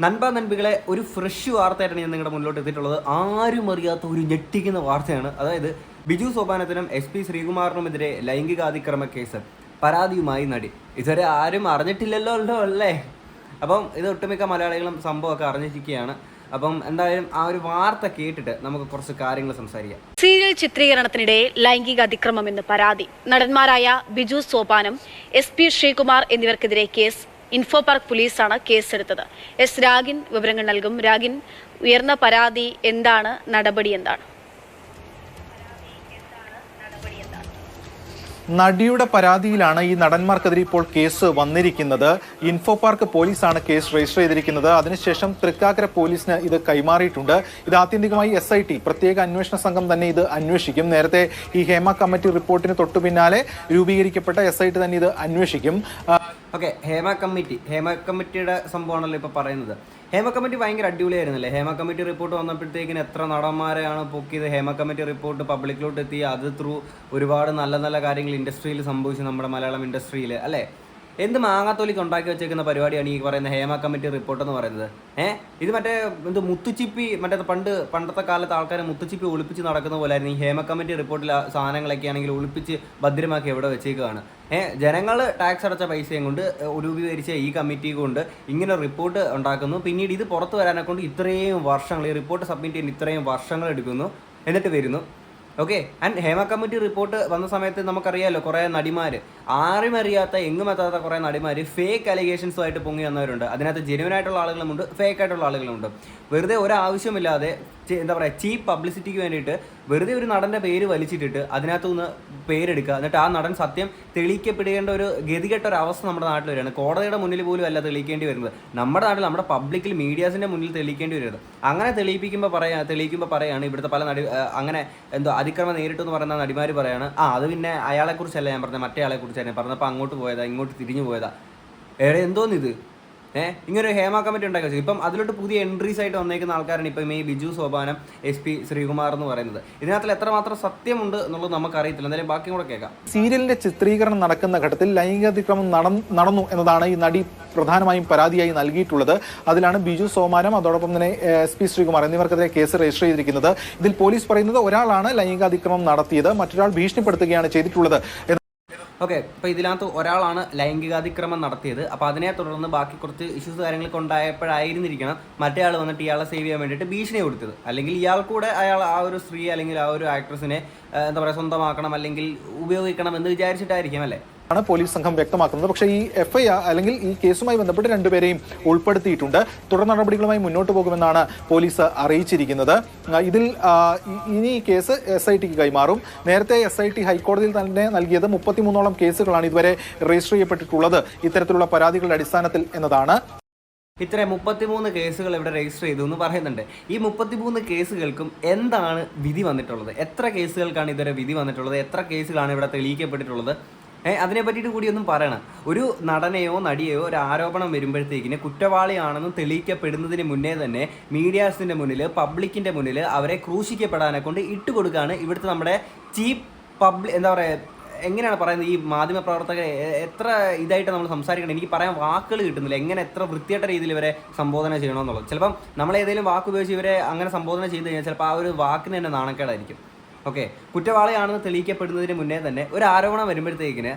നൻപ നൻപികളെ ഒരു ഫ്രഷ് വാർത്തയായിട്ടാണ് ഞാൻ നിങ്ങളുടെ മുന്നിലോട്ട് എത്തിയിട്ടുള്ളത്. ആരും അറിയാത്ത ഒരു ഞെട്ടിക്കുന്ന വാർത്തയാണ്. അതായത് ബിജു സോപാനത്തിനും SP ശ്രീകുമാറിനുമെതിരെ ലൈംഗികാതിക്രമ കേസ്, പരാതിയുമായി നടി. ഇതുവരെ ആരും അറിഞ്ഞിട്ടില്ലല്ലോ അല്ലേ? അപ്പം ഇത് ഒട്ടുമിക്ക മലയാളികളും സംഭവമൊക്കെ അറിഞ്ഞിരിക്കുകയാണ്. അപ്പം എന്തായാലും ആ ഒരു വാർത്ത കേട്ടിട്ട് നമുക്ക് കുറച്ച് കാര്യങ്ങൾ സംസാരിക്കാം. സീരിയൽ ചിത്രീകരണത്തിനിടെ ലൈംഗിക അതിക്രമം എന്ന് പരാതി. നടന്മാരായ ബിജു സോപാനം, SP ശ്രീകുമാർ എന്നിവർക്കെതിരെ കേസ്. ഇൻഫോ പാർക്ക് പോലീസാണ് കേസെടുത്തത്. രാഗിൻ വിവരങ്ങൾ നൽകും. രാഗിൻ, ഉയർന്ന പരാതി എന്താണ്, നടപടി എന്താണ്? നടിയുടെ പരാതിയിലാണ് ഈ നടന്മാർക്കെതിരെ ഇപ്പോൾ കേസ് വന്നിരിക്കുന്നത്. ഇൻഫോ പാർക്ക് പോലീസാണ് കേസ് രജിസ്റ്റർ ചെയ്തിരിക്കുന്നത്. അതിനുശേഷം തൃക്കാക്കര പോലീസിന് ഇത് കൈമാറിയിട്ടുണ്ട്. ഇത് ആത്യന്തികമായി SIT പ്രത്യേക അന്വേഷണ സംഘം തന്നെ ഇത് അന്വേഷിക്കും. നേരത്തെ ഈ ഹേമ കമ്മിറ്റി റിപ്പോർട്ടിന് തൊട്ടു പിന്നാലെ രൂപീകരിക്കപ്പെട്ട SIT തന്നെ ഇത് അന്വേഷിക്കും. ഓക്കെ, ഹേമ കമ്മിറ്റിയുടെ സംഭവമാണല്ലോ ഇപ്പോൾ പറയുന്നത്. ഹേമ കമ്മിറ്റി ഭയങ്കര അടിപൊളിയായിരുന്നല്ലേ? ഹേമ കമ്മിറ്റി റിപ്പോർട്ട് വന്നപ്പോഴത്തേക്കിന് എത്ര നടന്മാരെയാണ് പൊക്കിയത്. ഹേമ കമ്മിറ്റി റിപ്പോർട്ട് പബ്ലിക്കിലോട്ട് എത്തി. അത് ത്രൂ ഒരുപാട് നല്ല നല്ല കാര്യങ്ങൾ ഇൻഡസ്ട്രിയിൽ സംഭവിച്ചു, നമ്മുടെ മലയാളം ഇൻഡസ്ട്രിയിൽ അല്ലേ? എന്ത് മാങ്ങാത്തോലിക്ക് ഉണ്ടാക്കി വെച്ചേക്കുന്ന പരിപാടിയാണ് ഈ പറയുന്ന ഹേമ കമ്മിറ്റി റിപ്പോർട്ട് എന്ന് പറയുന്നത്. ഇത് മറ്റേ മുത്തുച്ചിപ്പി, പണ്ടത്തെ കാലത്ത് ആൾക്കാർ മുത്തുച്ചിപ്പി ഒളിപ്പിച്ച് നടക്കുന്ന പോലായിരുന്നു ഈ ഹേമ കമ്മിറ്റി റിപ്പോർട്ടിൽ സാധനങ്ങളൊക്കെ ആണെങ്കിൽ ഒളിപ്പിച്ച് ഭദ്രമാക്കി എവിടെ വെച്ചേക്കുകയാണ്. ജനങ്ങൾ ടാക്സ് അടച്ച പൈസയും കൊണ്ട് രൂപീകരിച്ച ഈ കമ്മിറ്റി കൊണ്ട് ഇങ്ങനെ റിപ്പോർട്ട് ഉണ്ടാക്കുന്നു. പിന്നീട് ഇത് പുറത്തു വരാനെ കൊണ്ട് ഇത്രയും വർഷങ്ങൾ, ഈ റിപ്പോർട്ട് സബ്മിറ്റ് ചെയ്യാൻ ഇത്രയും വർഷങ്ങൾ എടുക്കുന്നു, എന്നിട്ട് വരുന്നു. Okay, and Hema committee report വന്ന സമയത്ത് നമുക്കറിയാമല്ലോ, കുറേ നടിമാർ, ആരും അറിയാത്ത എങ്ങും എത്താത്ത കുറേ നടിമാർ ഫേക്ക് അലിഗേഷൻസുമായിട്ട് പൊങ്ങി വന്നവരുണ്ട്. അതിനകത്ത് ജെന്യുവനായിട്ടുള്ള ആളുകളുമുണ്ട്, ഫേക്ക് ആയിട്ടുള്ള ആളുകളുമുണ്ട്. വെറുതെ ഒരാവശ്യമില്ലാതെ എന്താ പറയുക, ചീപ്പ് പബ്ലിസിറ്റിക്ക് വേണ്ടിയിട്ട് വെറുതെ ഒരു നടൻ്റെ പേര് വലിച്ചിട്ടിട്ട് അതിനകത്തുനിന്ന് പേരെടുക്കുക, എന്നിട്ട് ആ നടൻ സത്യം തെളിയിക്കപ്പെടേണ്ട ഒരു ഗതികെട്ട ഒരു അവസ്ഥ നമ്മുടെ നാട്ടിൽ വരികയാണ്. കോടതിയുടെ മുന്നിൽ പോലും അല്ല തെളിയിക്കേണ്ടി വരുന്നത്, നമ്മുടെ നാട്ടിൽ നമ്മുടെ പബ്ലിക്കിൽ മീഡിയാസിൻ്റെ മുന്നിൽ തെളിയിക്കേണ്ടി വരുന്നത്. അങ്ങനെ തെളിയിക്കുമ്പോൾ പറയാണ് ഇവിടുത്തെ പല അങ്ങനെ എന്തോ അതിക്രമം നേരിട്ടു എന്ന് പറയുന്ന നടിമാർ പറയാണ്, അത് പിന്നെ അയാളെക്കുറിച്ചല്ല ഞാൻ പറഞ്ഞത്, മറ്റേ ആളെക്കുറിച്ച് പറഞ്ഞപ്പോൾ അങ്ങോട്ട് പോയതാ, ഇങ്ങോട്ട് തിരിഞ്ഞു പോയതാ. എന്തോന്നിത്? ഇങ്ങനെ ഒരു ഹേമ കമ്മിറ്റി ഉണ്ടാക്കി വെച്ചത്. ഇപ്പം അതിലോട്ട് പുതിയ എൻട്രീസ് ആയിട്ട് വന്നേക്കുന്ന ആൾക്കാരാണ് ഇപ്പം ഈ ബിജു സോപാനം, SP ശ്രീകുമാർ എന്ന് പറയുന്നത്. ഇതിനകത്തിൽ എത്രമാത്രം സത്യമുണ്ട് എന്നുള്ളത് നമുക്കറിയത്തില്ല. എന്തായാലും ബാക്കിയും കൂടെ കേൾക്കാം. സീരിയലിന്റെ ചിത്രീകരണം നടക്കുന്ന ഘട്ടത്തിൽ ലൈംഗികാതിക്രമം നടന്നു എന്നതാണ് ഈ നടി പ്രധാനമായും പരാതിയായി നൽകിയിട്ടുള്ളത്. അതിലാണ് ബിജു സോമാനം, അതോടൊപ്പം തന്നെ SP ശ്രീകുമാർ എന്നിവർക്കെതിരെ കേസ് രജിസ്റ്റർ ചെയ്തിരിക്കുന്നത്. ഇതിൽ പോലീസ് പറയുന്നത് ഒരാളാണ് ലൈംഗികാതിക്രമം നടത്തിയത്, മറ്റൊരാൾ ഭീഷണിപ്പെടുത്തുകയാണ് ചെയ്തിട്ടുള്ളത്. ഓക്കെ, അപ്പോൾ ഇതിനകത്ത് ഒരാളാണ് ലൈംഗികാതിക്രമം നടത്തിയത്. അപ്പോൾ അതിനെ തുടർന്ന് ബാക്കി കുറച്ച് ഇഷ്യൂസ് കാര്യങ്ങളൊക്കെ ഉണ്ടായപ്പോഴായിരുന്നിരിക്കണം മറ്റേ ആൾ വന്നിട്ട് ഇയാളെ സേവ് ചെയ്യാൻ വേണ്ടിയിട്ട് ഭീഷണി കൊടുത്തത്. അല്ലെങ്കിൽ ഇയാൾ കൂടെ ആ ഒരു സ്ത്രീ അല്ലെങ്കിൽ ആ ഒരു ആക്ട്രസിനെ എന്താ പറയുക സ്വന്തമാക്കണം അല്ലെങ്കിൽ ഉപയോഗിക്കണം എന്ന് വിചാരിച്ചിട്ടായിരിക്കും അല്ലേ ആണ് പോലീസ് സംഘം വ്യക്തമാക്കുന്നത്. പക്ഷേ ഈ FIR അല്ലെങ്കിൽ ഈ കേസുമായി ബന്ധപ്പെട്ട് രണ്ടുപേരെയും ഉൾപ്പെടുത്തിയിട്ടുണ്ട്. തുടർ നടപടികളുമായി മുന്നോട്ട് പോകുമെന്നാണ് പോലീസ് അറിയിച്ചിരിക്കുന്നത്. ഇതിൽ ഇനി ഈ കേസ് SITക്ക് കൈമാറും. നേരത്തെ SIT ഹൈക്കോടതിയിൽ തന്നെ നൽകിയത് 33ഓളം കേസുകളാണ് ഇതുവരെ രജിസ്റ്റർ ചെയ്യപ്പെട്ടിട്ടുള്ളത് ഇത്തരത്തിലുള്ള പരാതികളുടെ അടിസ്ഥാനത്തിൽ എന്നതാണ്. ഇത്ര 33 കേസുകൾ ഇവിടെ രജിസ്റ്റർ ചെയ്തു എന്ന് പറയുന്നുണ്ട്. ഈ 33 കേസുകൾക്കും എന്താണ് വിധി വന്നിട്ടുള്ളത്? എത്ര കേസുകൾക്കാണ് ഇതുവരെ വിധി വന്നിട്ടുള്ളത്? എത്ര കേസുകളാണ് ഇവിടെ തെളിയിക്കപ്പെട്ടിട്ടുള്ളത്? അതിനെ പറ്റിയിട്ട് കൂടി ഒന്നും പറയണം. ഒരു നടനെയോ നടിയെയോ ഒരു ആരോപണം വരുമ്പോഴത്തേക്കിന് കുറ്റവാളിയാണെന്ന് തെളിയിക്കപ്പെടുന്നതിന് മുന്നേ തന്നെ മീഡിയാസിൻ്റെ മുന്നിൽ, പബ്ലിക്കിൻ്റെ മുന്നിൽ അവരെ ക്രൂശിക്കപ്പെടാനെ കൊണ്ട് ഇട്ടുകൊടുക്കുകയാണ് ഇവിടുത്തെ നമ്മുടെ ചീപ്പ് എന്താ പറയുക, എങ്ങനെയാണ് പറയുന്നത്, ഈ മാധ്യമ പ്രവർത്തകരെ എത്ര ഇതായിട്ട് നമ്മൾ സംസാരിക്കണം, എനിക്ക് പറയാൻ വാക്കുകൾ കിട്ടുന്നില്ല. എങ്ങനെ എത്ര വൃത്തിയായിട്ട രീതിയിൽ ഇവരെ സംബോധന ചെയ്യണമെന്നുള്ളത്. ചിലപ്പം നമ്മൾ ഏതെങ്കിലും വാക്ക് ഉപയോഗിച്ച് ഇവരെ അങ്ങനെ സംബോധന ചെയ്ത് കഴിഞ്ഞാൽ ചിലപ്പോൾ ആ ഒരു വാക്കിന് തന്നെ നാണക്കേടായിരിക്കും. ഓക്കെ, കുറ്റവാളിയാണെന്ന് തെളിയിക്കപ്പെടുന്നതിന് മുന്നേ തന്നെ ഒരു ആരോപണം വരുമ്പോഴത്തേക്കിന്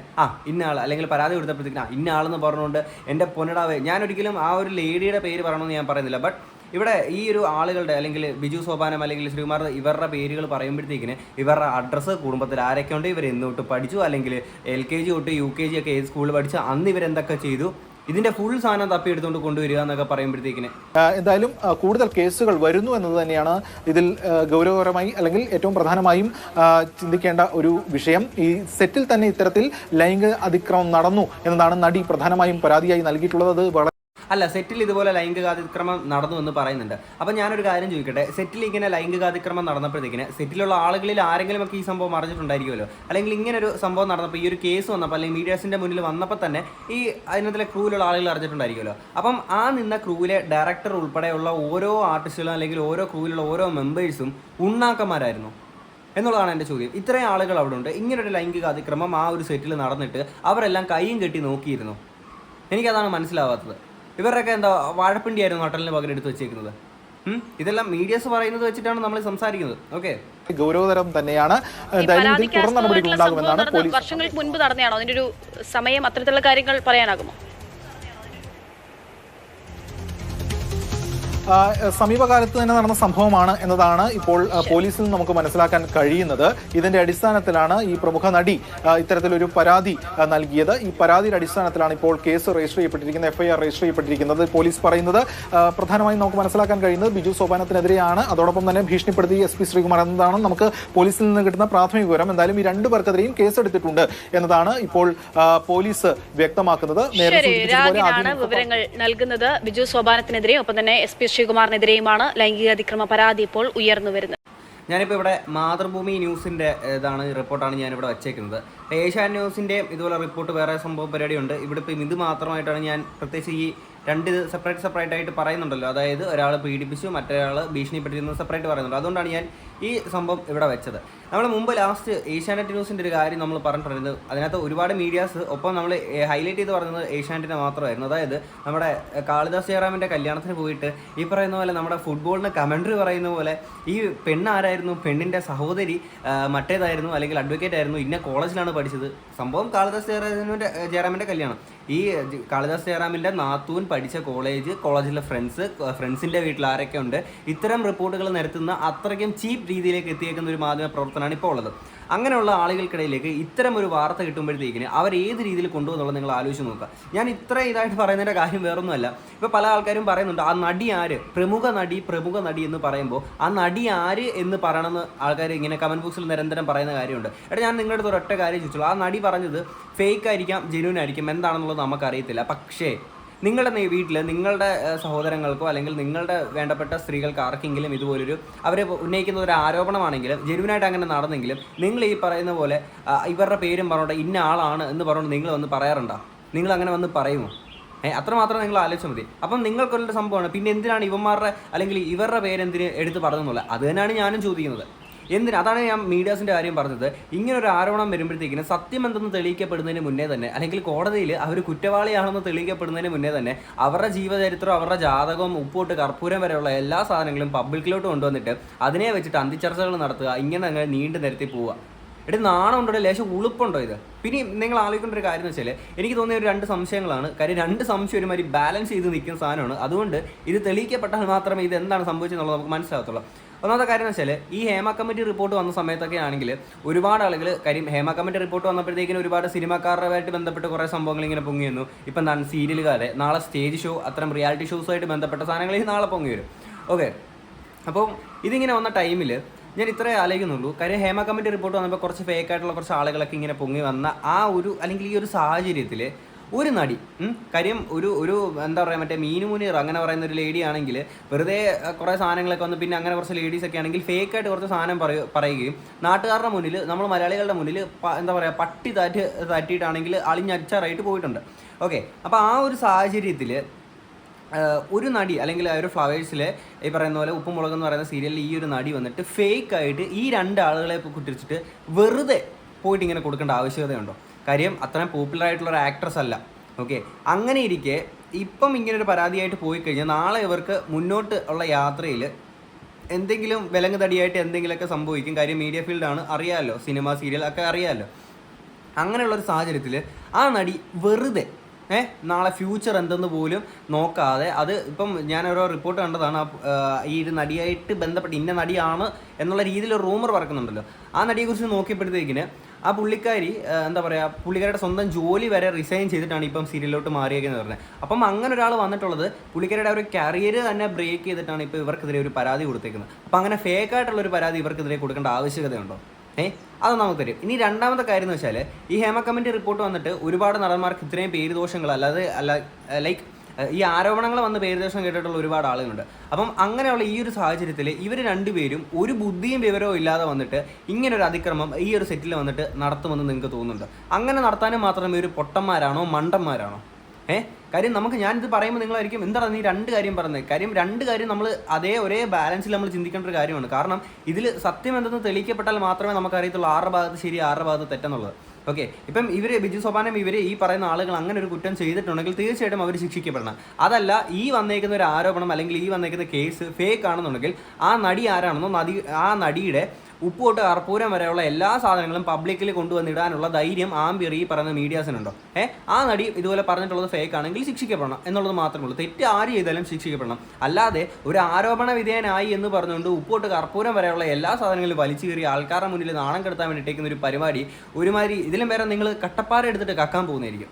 ഇന്ന ആൾ, അല്ലെങ്കിൽ പരാതി കൊടുത്തപ്പോഴത്തേക്കിന് ഇന്ന ആളെന്ന് പറഞ്ഞുകൊണ്ട് എൻ്റെ പൊന്നിടാവേ, ഞാനൊരിക്കലും ആ ഒരു ലേഡിയുടെ പേര് പറയണമെന്ന് ഞാൻ പറയുന്നില്ല. ബട്ട് ഇവിടെ ഈ ഒരു ആളുകളുടെ, അല്ലെങ്കിൽ ബിജു സോപാനം അല്ലെങ്കിൽ ശ്രീകുമാർ, ഇവരുടെ പേരുകൾ പറയുമ്പോഴത്തേക്കിന് ഇവരുടെ അഡ്രസ്സ്, കുടുംബത്തിൽ ആരൊക്കെയുണ്ട്, ഇവർ എന്ന് തൊട്ട് പഠിച്ചു, അല്ലെങ്കിൽ LKG തൊട്ട് UKG ഒക്കെ ഏത് സ്കൂളിൽ പഠിച്ചു, അന്ന് ഇവരെന്തൊക്കെ ചെയ്തു, ഇതിന്റെ ഫുൾ സാധനം തപ്പിയെടുത്തുകൊണ്ട് കൊണ്ടുവരിക എന്നൊക്കെ പറയുമ്പോഴത്തേക്കിന് എന്തായാലും കൂടുതൽ കേസുകൾ വരുന്നു എന്നത് തന്നെയാണ് ഇതിൽ ഗൗരവകരമായി അല്ലെങ്കിൽ ഏറ്റവും പ്രധാനമായും ചിന്തിക്കേണ്ട ഒരു വിഷയം. ഈ സെറ്റിൽ തന്നെ ഇത്തരത്തിൽ ലൈംഗിക അതിക്രമം നടന്നു എന്നതാണ് നടി പ്രധാനമായും പരാതിയായി നൽകിയിട്ടുള്ളത്. അത് അല്ല, സെറ്റിൽ ഇതുപോലെ ലൈംഗികാതിക്രമം നടന്നു എന്ന് പറയുന്നുണ്ട്. അപ്പം ഞാനൊരു കാര്യം ചോദിക്കട്ടെ, സെറ്റിൽ ഇങ്ങനെ ലൈംഗികാതിക്രമം നടന്നപ്പോഴത്തേക്കിന് സെറ്റിലുള്ള ആളുകളിൽ ആരെങ്കിലുമൊക്കെ ഈ സംഭവം അറിഞ്ഞിട്ടുണ്ടായിരിക്കുമല്ലോ, അല്ലെങ്കിൽ ഇങ്ങനെ ഒരു സംഭവം നടന്നപ്പോൾ, ഈ ഒരു കേസ് വന്നപ്പോൾ, അല്ലെങ്കിൽ മീഡിയാസിൻ്റെ മുന്നിൽ വന്നപ്പോൾ തന്നെ ഈ അതിനകത്തിലെ ക്രൂവിലുള്ള ആളുകൾ അറിഞ്ഞിട്ടുണ്ടായിരിക്കുമല്ലോ. അപ്പം ആ നിന്ന ക്രൂവിലെ ഡയറക്ടർ ഉൾപ്പെടെയുള്ള ഓരോ ആർട്ടിസ്റ്റുകളും അല്ലെങ്കിൽ ഓരോ ക്രൂവിലുള്ള ഓരോ മെമ്പേഴ്സും ഉണ്ണാക്കന്മാരായിരുന്നു എന്നുള്ളതാണ് എൻ്റെ ചോദ്യം. ഇത്രയും ആളുകൾ അവിടെ ഉണ്ട്, ഇങ്ങനൊരു ലൈംഗിക അതിക്രമം ആ ഒരു സെറ്റിൽ നടന്നിട്ട് അവരെല്ലാം കൈയും കെട്ടി നോക്കിയിരുന്നു. എനിക്കതാണ് മനസ്സിലാവാത്തത്. ഇവരുടെയൊക്കെ എന്താ വാഴപ്പിണ്ടിയായിരുന്നു ഹോട്ടലിന് പകരം എടുത്ത് വെച്ചേക്കുന്നത്. ഇതെല്ലാം മീഡിയസ് പറയുന്നത് വെച്ചിട്ടാണ് നമ്മൾ സംസാരിക്കുന്നത്. ഓക്കെ, ഗൗരവതരം തന്നെയാണ്. എന്തായാലും ഇതിൽ തുടർ നടപടികൾ ഉണ്ടാകുമെന്നാണ് പോലീസ്. വർഷങ്ങൾക്ക് മുൻപ് നടന്നതാണോ? അതിന്റെ ഒരു സമയം, അത്തരത്തിലുള്ള കാര്യങ്ങൾ പറയാനാകുമോ? സമീപകാലത്ത് തന്നെ നടന്ന സംഭവമാണ് എന്നതാണ് ഇപ്പോൾ പോലീസിൽ നിന്ന് നമുക്ക് മനസ്സിലാക്കാൻ കഴിയുന്നത്. ഇതിന്റെ അടിസ്ഥാനത്തിലാണ് ഈ പ്രമുഖ നടി ഇത്തരത്തിലൊരു പരാതി നൽകിയത്. ഈ പരാതിയുടെ അടിസ്ഥാനത്തിലാണ് ഇപ്പോൾ കേസ് രജിസ്റ്റർ ചെയ്യപ്പെട്ടിരിക്കുന്നത്, FIR രജിസ്റ്റർ ചെയ്യപ്പെട്ടിരിക്കുന്നത്. പോലീസ് പറയുന്നത് പ്രധാനമായും നമുക്ക് മനസ്സിലാക്കാൻ കഴിയുന്നത് ബിജു സോപാനത്തിനെതിരെയാണ്. അതോടൊപ്പം തന്നെ ഭീഷണിപ്പെടുത്തി SP ശ്രീകുമാർ എന്നതാണ് നമുക്ക് പോലീസിൽ നിന്ന് കിട്ടുന്ന പ്രാഥമിക വിവരം. എന്തായാലും ഈ രണ്ടു പേർക്കെതിരെയും കേസെടുത്തിട്ടുണ്ട് എന്നതാണ് ഇപ്പോൾ പോലീസ് വ്യക്തമാക്കുന്നത്. വിവരങ്ങൾ നൽകുന്നത് ബിജു സോപാനത്തിനെതിരെയും ഒപ്പം തന്നെ SP ശ്രീകുമാറിനെതിരെയുമാണ് ലൈംഗിക അതിക്രമ പരാതി ഇപ്പോൾ ഉയർന്നു വരുന്നത്. ഞാനിപ്പോൾ ഇവിടെ മാതൃഭൂമി ന്യൂസിൻ്റെ റിപ്പോർട്ടാണ് ഞാനിവിടെ വച്ചേക്കുന്നത്. ഏഷ്യാനെറ്റ് ന്യൂസിൻ്റെയും ഇതുപോലെ റിപ്പോർട്ട് വേറെ സംഭവ പരിപാടിയുണ്ട്. ഇവിടെ ഇപ്പം ഇത് മാത്രമായിട്ടാണ് ഞാൻ പ്രത്യേകിച്ച് ഈ രണ്ട് ഇത് സെപ്പറേറ്റ് ആയിട്ട് പറയുന്നുണ്ടല്ലോ. അതായത് ഒരാൾ പീഡിപ്പിച്ചു, മറ്റൊരാൾ ഭീഷണിപ്പെട്ടിരുന്നത് സെപ്പറേറ്റ് പറയുന്നുണ്ട്. അതുകൊണ്ടാണ് ഞാൻ ഈ സംഭവം ഇവിടെ വെച്ചത്. നമ്മൾ മുമ്പ് ലാസ്റ്റ് ഏഷ്യാനെറ്റ് ന്യൂസിൻ്റെ ഒരു കാര്യം നമ്മൾ പറഞ്ഞിട്ടുണ്ടായിരുന്നത്. അതിനകത്ത് ഒരുപാട് മീഡിയാസ് ഒപ്പം നമ്മൾ ഹൈലൈറ്റ് ചെയ്ത് പറയുന്നത് ഏഷ്യാനെറ്റിനെ മാത്രമായിരുന്നു. അതായത് നമ്മുടെ കാളിദാസ് ജയറാമിൻ്റെ കല്യാണത്തിന് പോയിട്ട് ഈ പറയുന്ന പോലെ നമ്മുടെ ഫുട്ബോളിന് കമൻട്രി പറയുന്ന പോലെ ഈ പെണ്ണാരായിരുന്നു, പെണ്ണിൻ്റെ സഹോദരി മറ്റേതായിരുന്നു, അല്ലെങ്കിൽ അഡ്വക്കേറ്റ് ആയിരുന്നു, ഇന്ന കോളേജിലാണ് പഠിച്ചത്. സംഭവം കാളിദാസ് ജയറാമിൻ്റെ കല്യാണം. ഈ കാളിദാസ് ജയറാമിൻ്റെ നാത്തൂൻ പഠിച്ച കോളേജിലെ ഫ്രണ്ട്സിൻ്റെ വീട്ടിൽ ആരൊക്കെ ഉണ്ട്, ഇത്തരം റിപ്പോർട്ടുകൾ നിരത്തുന്ന അത്രയ്ക്കും ചീപ്പ് രീതിയിലേക്ക് എത്തിയേക്കുന്ന ഒരു മാധ്യമ പ്രവർത്തനമാണ് ഇപ്പോൾ ഉള്ളത്. അങ്ങനെയുള്ള ആളുകൾക്കിടയിലേക്ക് ഇത്തരം ഒരു വാർത്ത കിട്ടുമ്പോഴത്തേക്കിന് അവർ ഏത് രീതിയിൽ കൊണ്ടുപോകുന്നുള്ളത് നിങ്ങൾ ആലോചിച്ച് നോക്കുക. ഞാൻ ഇത്ര ഇതായിട്ട് പറയുന്നതിൻ്റെ കാര്യം വേറൊന്നുമല്ല. ഇപ്പോൾ പല ആൾക്കാരും പറയുന്നുണ്ട് ആ നടി ആര്, പ്രമുഖ നടി എന്ന് പറയുമ്പോൾ ആ നടി ആര് എന്ന് പറയണമെന്ന് ആൾക്കാർ ഇങ്ങനെ കമൻറ്റ് ബോക്സിൽ നിരന്തരം പറയുന്ന കാര്യമുണ്ട്. ഞാൻ നിങ്ങളുടെ അടുത്ത് ഒരൊറ്റ കാര്യം ചോദിച്ചുള്ളൂ. ആ നടി പറഞ്ഞത് ഫേക്ക് ആയിരിക്കാം, ജെന്യൂൻ ആയിരിക്കും, എന്താണെന്നുള്ളത് നമുക്കറിയത്തില്ല. പക്ഷേ നിങ്ങളുടെ വീട്ടിൽ നിങ്ങളുടെ സഹോദരങ്ങൾക്കോ അല്ലെങ്കിൽ നിങ്ങളുടെ വേണ്ടപ്പെട്ട സ്ത്രീകൾക്ക് ആർക്കെങ്കിലും ഇതുപോലൊരു അവർ ഉന്നയിക്കുന്ന ഒരു ആരോപണമാണെങ്കിലും ജെന്യൂനായിട്ട് അങ്ങനെ നടന്നെങ്കിലും നിങ്ങൾ ഈ പറയുന്ന പോലെ ഇവരുടെ പേരും പറഞ്ഞോട്ടെ ഇന്ന ആളാണ് എന്ന് പറഞ്ഞുകൊണ്ട് നിങ്ങൾ വന്ന് പറയാറുണ്ടോ? നിങ്ങൾ അങ്ങനെ വന്ന് പറയുമോ? അത്രമാത്രം നിങ്ങൾ ആലോചിച്ചാൽ മതി. അപ്പം നിങ്ങൾക്കൊരു സംഭവമാണ്. പിന്നെ എന്തിനാണ് ഇവന്മാരുടെ അല്ലെങ്കിൽ ഇവരുടെ പേരെന്തിന് എടുത്ത് പറഞ്ഞെന്നുള്ളത്? അത് തന്നെയാണ് ഞാനും ചോദിക്കുന്നത്. എന്തിന്? അതാണ് ഞാൻ മീഡിയാസിൻ്റെ കാര്യം പറഞ്ഞത്. ഇങ്ങനൊരു ആരോപണം വരുമ്പോഴത്തേക്കിന് സത്യം എന്തെന്ന് തെളിയിക്കപ്പെടുന്നതിന് മുന്നേ തന്നെ, അല്ലെങ്കിൽ കോടതിയിൽ അവർ കുറ്റവാളിയാണെന്ന് തെളിയിക്കപ്പെടുന്നതിന് മുന്നേ തന്നെ അവരുടെ ജീവചരിത്രം, അവരുടെ ജാതകം, ഉപ്പോട്ട്, കർപ്പൂരം വരെയുള്ള എല്ലാ സാധനങ്ങളും പബ്ലിക്കിലോട്ട് കൊണ്ടുവന്നിട്ട് അതിനെ വെച്ചിട്ട് അന്തിച്ചർച്ചകൾ നടത്തുക, ഇങ്ങനെ അങ്ങനെ നീണ്ടു നിരത്തി പോവുക. നാണം ഉണ്ടോ? ലേശം ഉളുപ്പുണ്ടോ ഇത്? പിന്നെ നിങ്ങൾ ആലോചിക്കേണ്ട ഒരു കാര്യം എന്ന് വെച്ചാൽ എനിക്ക് തോന്നിയ ഒരു 2 സംശയങ്ങളാണ്. കാര്യം 2 സംശയം ഒരുമാതിരി ബാലൻസ് ചെയ്ത് നിൽക്കുന്ന സാധനമാണ്. അതുകൊണ്ട് ഇത് തെളിയിക്കപ്പെട്ടാൽ മാത്രമേ ഇത് എന്താണ് സംഭവിച്ചെന്നുള്ളത് നമുക്ക് മനസ്സിലാകത്തുള്ളൂ. ഒന്നാമത്തെ കാര്യം എന്ന് വെച്ചാൽ ഈ ഹേമ കമ്മിറ്റി റിപ്പോർട്ട് വന്ന സമയത്തൊക്കെ ആണെങ്കിൽ ഒരുപാട് ആളുകൾ കാര്യം ഹേമ കമ്മിറ്റി റിപ്പോർട്ട് വന്നപ്പോഴത്തേക്കിനും ഒരുപാട് സിനിമാക്കാരുമായിട്ട് ബന്ധപ്പെട്ട് കുറേ സംഭവങ്ങൾ ഇങ്ങനെ പൊങ്ങി വന്നു. ഇപ്പം എന്താണ് സീരിയലുകാരെ, നാളെ സ്റ്റേജ് ഷോ, അത്തരം റിയാലിറ്റി ഷോസുമായിട്ട് ബന്ധപ്പെട്ട സാധനങ്ങൾ നാളെ പൊങ്ങി വരും. ഓക്കെ, അപ്പം ഇതിങ്ങനെ വന്ന ടൈമിൽ ഞാൻ ഇത്രേ ആലോചിക്കുന്നുള്ളൂ. കാര്യം ഹേമ കമ്മിറ്റി റിപ്പോർട്ട് വന്നപ്പോൾ കുറച്ച് ഫേക്കായിട്ടുള്ള കുറച്ച് ആളുകളൊക്കെ ഇങ്ങനെ പൊങ്ങി വന്ന ആ ഒരു അല്ലെങ്കിൽ ഈ ഒരു സാഹചര്യത്തിൽ ഒരു നടി കാര്യം ഒരു എന്താ പറയുക മറ്റേ മീനു മുനീർ അങ്ങനെ പറയുന്ന ഒരു ലേഡി ആണെങ്കിൽ വെറുതെ കുറേ സാധനങ്ങളൊക്കെ വന്ന് പിന്നെ അങ്ങനെ കുറച്ച് ലേഡീസൊക്കെ ആണെങ്കിൽ ഫേക്കായിട്ട് കുറച്ച് സാധനം പറയുകയും നാട്ടുകാരുടെ മുന്നിൽ നമ്മൾ മലയാളികളുടെ മുന്നിൽ എന്താ പറയുക പട്ടി തട്ടിയിട്ടാണെങ്കിൽ അളിഞ്ഞച്ചാറായിട്ട് പോയിട്ടുണ്ട്. ഓക്കെ, അപ്പോൾ ആ ഒരു സാഹചര്യത്തിൽ ഒരു നടി അല്ലെങ്കിൽ ഒരു ഫ്ലവേഴ്സിൽ ഈ പറയുന്ന പോലെ ഉപ്പും മുളക് എന്ന് പറയുന്ന സീരിയലിൽ ഈ ഒരു നടി വന്നിട്ട് ഫേക്കായിട്ട് ഈ 2 ആളുകളെ കുട്ടിച്ചിട്ട് വെറുതെ പോയിട്ട് ഇങ്ങനെ കൊടുക്കേണ്ട ആവശ്യകതയുണ്ടോ? കാര്യം അത്രയും പോപ്പുലറായിട്ടുള്ളൊരു ആക്ട്രസ് അല്ല. ഓക്കെ, അങ്ങനെ ഇരിക്കെ ഇപ്പം ഇങ്ങനൊരു പരാതിയായിട്ട് പോയി കഴിഞ്ഞാൽ നാളെ ഇവർക്ക് മുന്നോട്ട് ഉള്ള യാത്രയിൽ എന്തെങ്കിലും വിലങ്ങ് തടിയായിട്ട് എന്തെങ്കിലുമൊക്കെ സംഭവിക്കും. കാര്യം മീഡിയ ഫീൽഡാണ്, അറിയാമല്ലോ, സിനിമ സീരിയൽ ഒക്കെ അറിയാമല്ലോ. അങ്ങനെയുള്ളൊരു സാഹചര്യത്തിൽ ആ നടി വെറുതെ നാളെ ഫ്യൂച്ചർ എന്തെന്ന് പോലും നോക്കാതെ അത് ഇപ്പം ഞാൻ ഓരോ റിപ്പോർട്ട് കണ്ടതാണ്. ഈ ഒരു നടിയായിട്ട് ബന്ധപ്പെട്ട് ഇന്ന നടിയാണ് എന്നുള്ള രീതിയിൽ ഒരു റൂമർ പറക്കുന്നുണ്ടല്ലോ. ആ നടിയെക്കുറിച്ച് നോക്കിയപ്പോഴത്തേക്കിന് ആ പുള്ളിക്കാരി എന്താ പറയുക പുള്ളിക്കാരുടെ സ്വന്തം ജോലി വരെ റിസൈൻ ചെയ്തിട്ടാണ് ഇപ്പം സീരിയലിലോട്ട് മാറിയേക്കെന്ന് പറഞ്ഞത്. അപ്പം അങ്ങനെ ഒരാൾ വന്നിട്ടുള്ളത് പുള്ളിക്കാരുടെ ഒരു കരിയർ തന്നെ ബ്രേക്ക് ചെയ്തിട്ടാണ് ഇപ്പോൾ ഇവർക്കെതിരെ ഒരു പരാതി കൊടുത്തേക്കുന്നത്. അപ്പം അങ്ങനെ ഫേക്കായിട്ടുള്ളൊരു പരാതി ഇവർക്കെതിരെ കൊടുക്കേണ്ട ആവശ്യകതയുണ്ടോ? അത് നമുക്ക് തരും. ഇനി രണ്ടാമത്തെ കാര്യം എന്ന് വെച്ചാൽ ഈ ഹേമ കമ്മിറ്റി റിപ്പോർട്ട് വന്നിട്ട് ഒരുപാട് നടന്മാർക്ക് ഇത്രയും പേരുദോഷങ്ങൾ ലൈക്ക് ഈ ആരോപണങ്ങൾ വന്ന് പേരുദോഷം കേട്ടിട്ടുള്ള ഒരുപാട് ആളുകളുണ്ട്. അപ്പം അങ്ങനെയുള്ള ഈ ഒരു സാഹചര്യത്തിൽ ഇവർ 2 പേരും ഒരു ബുദ്ധിയും വിവരവും ഇല്ലാതെ വന്നിട്ട് ഇങ്ങനൊരു അതിക്രമം ഈ ഒരു സെറ്റിൽ വന്നിട്ട് നടത്തുമെന്ന് നിങ്ങൾക്ക് തോന്നുന്നുണ്ട്? അങ്ങനെ നടത്താനും മാത്രമേ ഒരു പൊട്ടന്മാരാണോ മണ്ടന്മാരാണോ? കാര്യം ഞാനിത് പറയുമ്പോൾ നിങ്ങളായിരിക്കും എന്താണ് നീ 2 കാര്യം പറഞ്ഞത്? കാര്യം 2 കാര്യം നമ്മൾ ഒരേ ബാലൻസിൽ നമ്മൾ ചിന്തിക്കേണ്ട ഒരു കാര്യമാണ്. കാരണം ഇതിൽ സത്യം എന്തെന്ന് തെളിയിക്കപ്പെട്ടാൽ മാത്രമേ നമുക്കറിയത്തുള്ളൂ ആരുടെ ഭാഗത്ത് ശരി ആരുടെ ഭാഗത്ത് തെറ്റെന്നുള്ളത്. ഓക്കെ, ഇപ്പം ബിജു സോപാനം ഈ പറയുന്ന ആളുകൾ അങ്ങനെ ഒരു കുറ്റം ചെയ്തിട്ടുണ്ടെങ്കിൽ തീർച്ചയായിട്ടും അവർ ശിക്ഷിക്കപ്പെടണം. അതല്ല ഈ വന്നേക്കുന്ന ഒരു ആരോപണം അല്ലെങ്കിൽ ഈ വന്നേക്കുന്ന കേസ് ഫേക്ക് ആണെന്നുണ്ടെങ്കിൽ ആ നടി ആരാണെന്നോ ആ നടിയുടെ ഉപ്പോട്ട് കർപ്പൂരം വരെയുള്ള എല്ലാ സാധനങ്ങളും പബ്ലിക്കിൽ കൊണ്ടുവന്നിടാനുള്ള ധൈര്യം ആംബിയർ ഈ പറയുന്ന മീഡിയാസിനുണ്ടോ? ആ നടി ഇതുപോലെ പറഞ്ഞിട്ടുള്ളത് ഫേക്ക് ആണെങ്കിൽ ശിക്ഷിക്കപ്പെടണം എന്നുള്ളത് മാത്രമേ ഉള്ളൂ. തെറ്റ് ആര് ചെയ്താലും ശിക്ഷിക്കപ്പെടണം. അല്ലാതെ ഒരു ആരോപണ വിധേയനായി എന്ന് പറഞ്ഞുകൊണ്ട് ഉപ്പോട്ട് കർപ്പൂരം വരെയുള്ള എല്ലാ സാധനങ്ങളും വലിച്ചു കയറി ആൾക്കാരുടെ മുന്നിൽ നാണം കെടുത്താൻ വേണ്ടിയിട്ടേക്കുന്ന ഒരു പരിപാടി ഒരുമാതിരി ഇതിലും വേറെ നിങ്ങൾ കട്ടപ്പാറ എടുത്തിട്ട് കക്കാൻ പോകുന്നതായിരിക്കും.